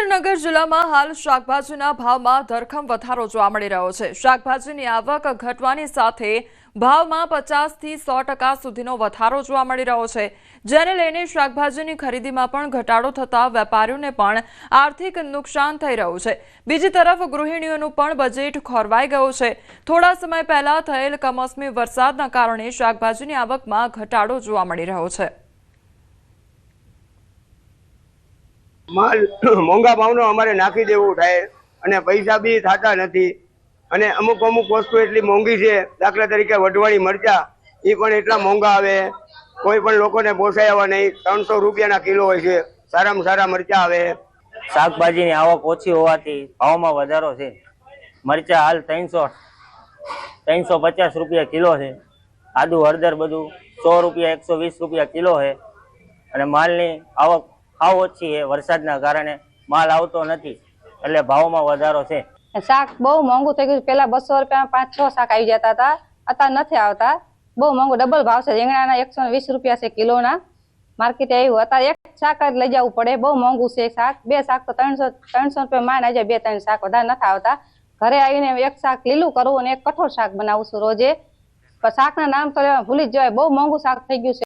સુરેન્દ્રનગર જિલ્લામાં હાલ શાકભાજીના ભાવમાં ધરખમ વધારો જોવા મળી રહ્યો છે। શાકભાજીની આવક ઘટવાની સાથે ભાવમાં 50 થી 100% સુધીનો વધારો જોવા મળી રહ્યો છે, જેને લઈને શાકભાજીની ખરીદીમાં પણ ઘટાડો થતા વેપારીઓને પણ આર્થિક નુકસાન થઈ રહ્યું છે। બીજી તરફ ગૃહિણીઓનું પણ બજેટ ખોરવાઈ ગયું છે। થોડા સમય પહેલા થયેલ કમોસમી વરસાદના કારણે શાકભાજીની આવકમાં ઘટાડો જોવા મળી રહ્યો છે। माल मोंघा भावनो अमारे नाखी देवुं थाय अने पैसा बी थाता नथी अने अमुक अमुक वस्तु एटली मोंघी छे। दाखला तरीके वढवाणी मरचा ई पण एटला मोंघा आवे, कोई पण लोकोने पोसाय एवा नहीं। 300 રૂપિયાના કિલો होय छे। सारामां सारा मरचा आवे। शाकभाजीनी आवक ओછી होवाथी भावमां वधारो छे। मरचा हाल 350 રૂપિયા किलो छे। आदू हळदर बधुं 100 રૂપિયા 120 રૂપિયા किलो है अने मालनी आवक भाव ओછી है। वरसादना कारणे माल आवतो नथी એટલે ભાવમાં વધારો છે। શાક બહુ મોંઘું થઈ ગયું। પેલા 200 રૂપિયામાં 5-6 શાક આવી જતા હતા, અત્યારે નથી આવતા। બહુ મોંઘું ડબલ ભાવ છે। રીંગણાના 120 રૂપિયા છે કિલોના। માર્કેટે આવ્યું અત્યારે એક શાક જ લઈ જવું પડે। બહુ મોંઘું છે શાક। બે શાક તો 300 રૂપિયા માન આવી જાય। 2-3 શાક વધારે નથી આવતા। ઘરે આવીને એક શાક લીલું કરવું અને એક કઠોળ શાક બનાવું છું રોજે। પણ શાકના નામ તો ભૂલી જ જવાય। બહુ મોંઘું શાક થઈ ગયું છે।